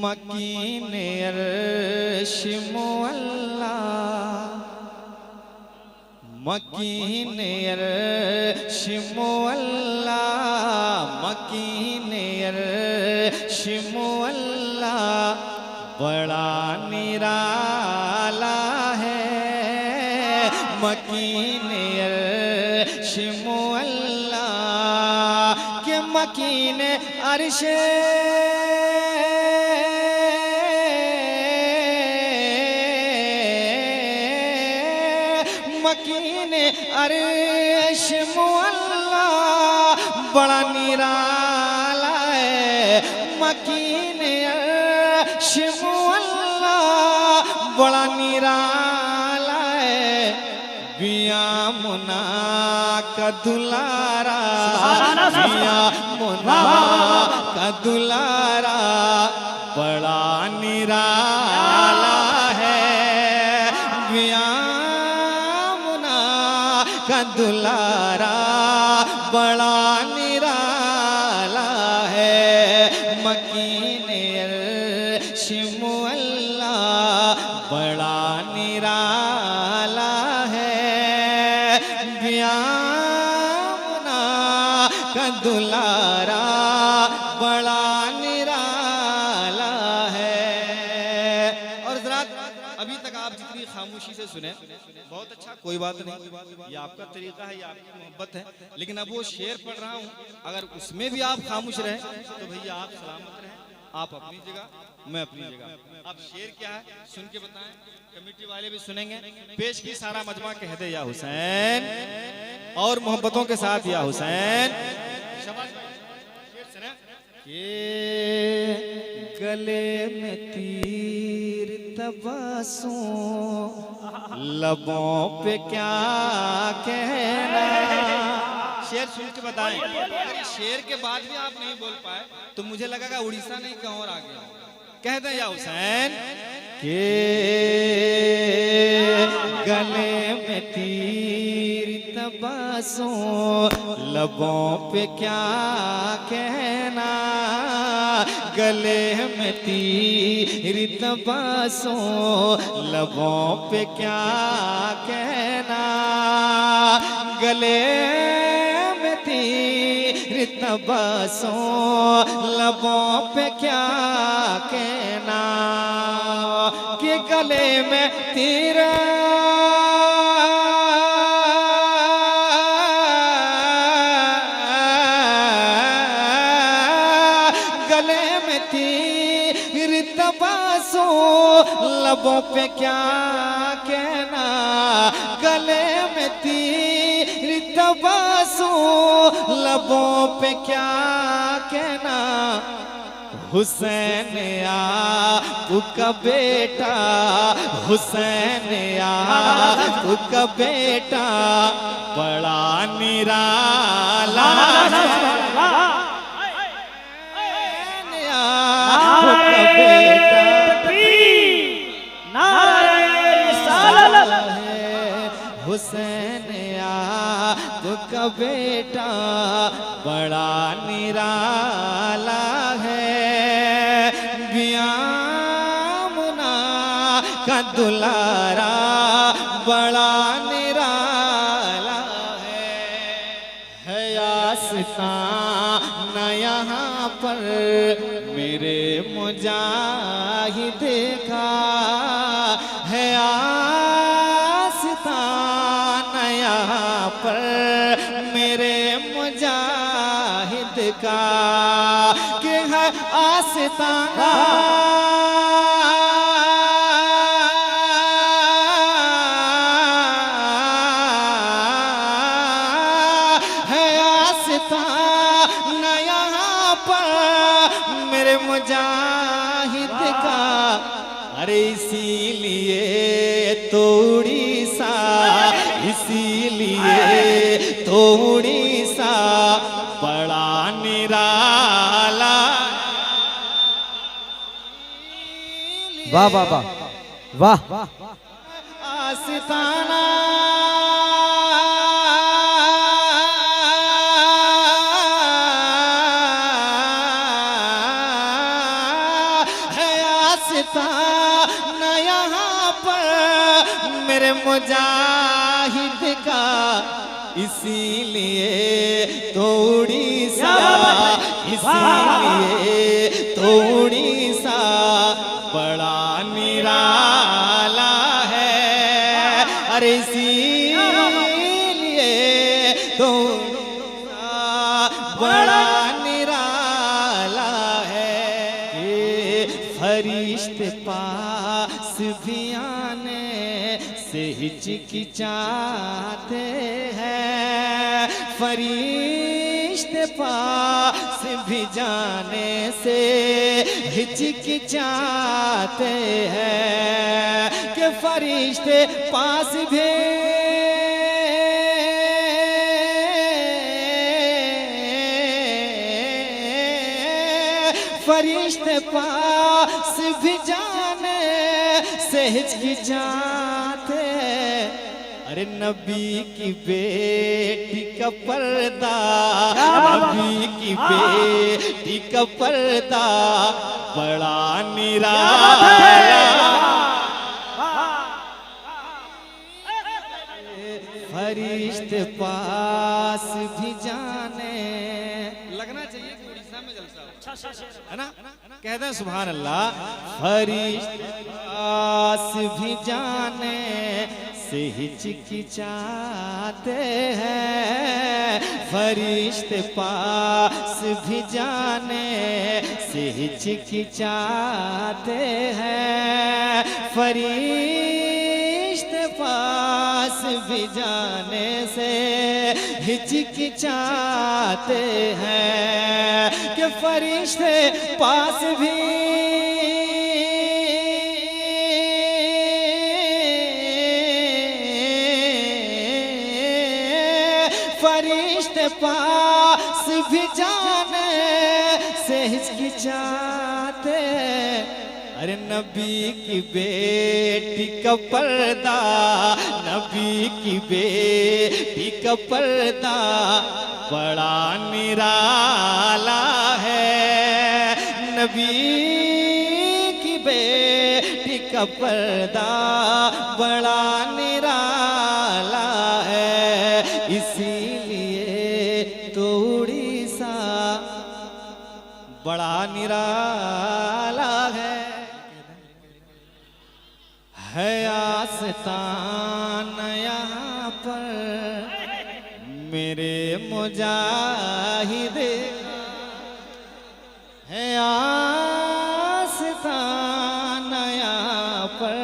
मकीन अर्श मुअल्ला, मकीन अर्श मुअल्ला, मकीन अर्श मुअल्ला, बड़ा निराला है। मकीन अर्श मुअल्ला के मकीन अर्श मकीन अर्श मुअल्ला, बड़ा निराला है। मकीन अर्श मुअल्ला, बड़ा निराला है। बिया मुना का दुलारा, बिया मुना का दुलारा, बड़ा निराला है। बिया का दुलारा, बड़ा निराला है। मकीन अर्श मुअल्ला, बड़ा निराला है। बियामुना का दुलारा, बड़ा निराला है। और जरा अभी तक आप जितनी खामोशी से सुने बहुत अच्छा, कोई बात नहीं, ये आपका तरीका है, ये आपकी मोहब्बत है। लेकिन अब वो शेर पढ़ रहा हूँ, अगर उसमें भी आप खामोश रहे तो भैया आप सलामत रहें, आप अपनी जगह मैं अपनी जगह। अब शेर क्या है सुन के बताएं, कमेटी वाले भी सुनेंगे। पेश की सारा मजमा कह दे या हुसैन, और मोहब्बतों के साथ या हुसैन। के गले में तीर तबस्सुम, लबों पे क्या कहना। शेर सुन के बताएं, अगर शेर के बाद भी आप नहीं बोल पाए तो मुझे लगेगा उड़ीसा नहीं कहीं और आ गया। कह दें या हुसैन के गले में तीर तबस्सुम, लबों पे क्या कहना। गले में तीर तबस्सुम, लबों पे क्या कहना। गले में तीर तबस्सुम, लबों पे क्या कहना। कि गले में तीर लबों पे क्या कहना। गले में तीर तबस्सुम, लबों पे क्या कहना। हुसैन आपका बेटा, हुसैन आपका बेटा, बड़ा निराला बेटा, हुसैन आपका बेटा, बड़ा निराला है। बियामुना का दुलारा, बड़ा निराला है। आस्तान यहाँ पर मेरे मुजाहिद का है। यहाँ पर मेरे मुजाहिद का कि है आस्ताना। है आस्ताना यहाँ पर मेरे मुजाहिद का। अरे इसीलिए तो उड़ीसा, इसीलिए तो उड़ीसा, बड़ा निराला। वाह वाह वाह वाह। आस्ताना आस्था न यहाँ पर मेरे मुजाहिद का, इसीलिए तो उड़ीसा, इसीलिए तो उड़ीसा बड़ा निराला है। अरे इसीलिए तो उड़ीसा बड़ा निराला है। ये फरिश्ते पास भी आने से हिचकिचाते हैं, फरिश्ते पास भी जाने से हिचकिचाते हैं कि फरिश्ते पास भी फरिश्ते पास भी जाने से हिचकिचाते। अरे नबी की बेटी का पर्दा, नबी की बेटी का पर्दा बड़ा निराला, फरिश्ते पास भी जाने। लगना चाहिए कि उड़ीसा में जलसा है ना, कहते हैं सुभान अल्लाह। फरिश्ते पास भी जाने से हिचकिचाते हैं, फरिश्ते पास भी जाने से हिचकिचाते हैं, फरिश्ते पास भी जाने से हिचकिचाते हैं कि फरिश्ते पास भी फरिश्ते पास भी जाने से हिचकिचाते। अरे नबी की बेटी का पर्दा, नबी की बेटी का पर्दा बड़ा निराला है। नबी की बेटी का पर्दा बड़ा निराला है, इसीलिए तो उड़ीसा बड़ा निराला है। आस्तान यहाँ पर मेरे मुजाहिद है, आस्तान यहाँ पर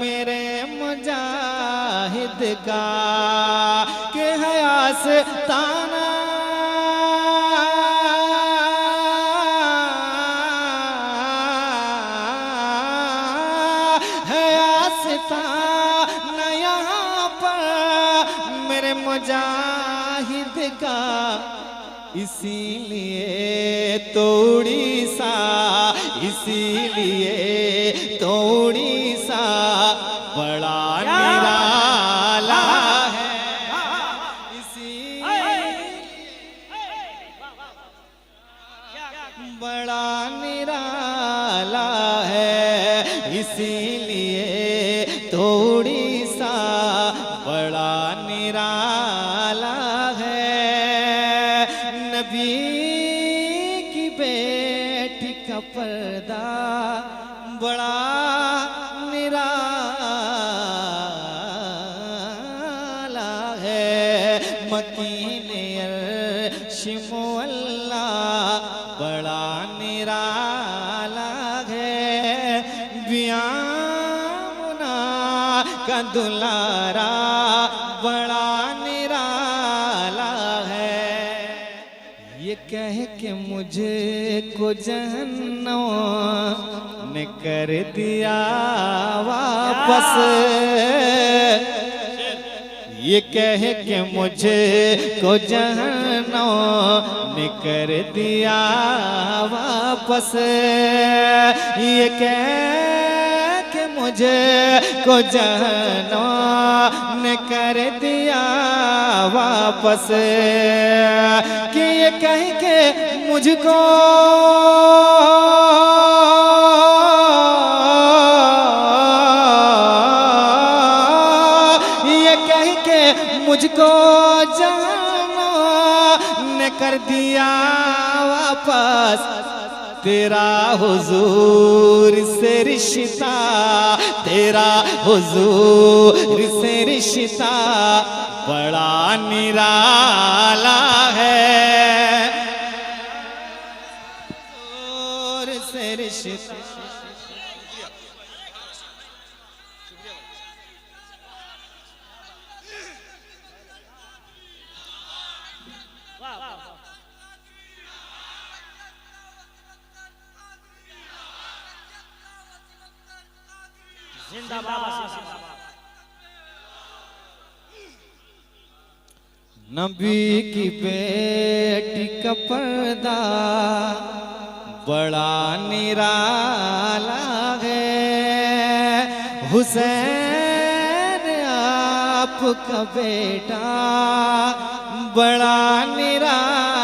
मेरे मुजाहिद का कि है आस्तान न यहाँ पर मेरे मुजाहिद का, इसीलिए तो उड़ीसा, इसीलिए तो उड़ीसा बड़ा निराला है, इसीलिए बड़ा निराला है, इसीलिए तो उड़ीसा बड़ा निराला है। नबी की बेटी का पर्दा बड़ा निराला है, मकीन अर्श मुअल्ला बड़ा निराला है, का दुलारा बड़ा निराला है। ये कह के मुझे को जहन्नम ने कर दिया वापस, ये कह के मुझे को जहन्नम ने कर दिया वापस, ये कह मुझे को जहन्नम ने कर दिया वापस, कि ये कह के मुझको मुझको जाना ने कर दिया वापस, तेरा हुजूर से रिश्ता, तेरा हुजूर से रिश्ता बड़ा निराला है। हुजूर से रिश्ता नबी की बेटी का पर्दा बड़ा निराला है। हुसैन आपका बेटा बड़ा निराला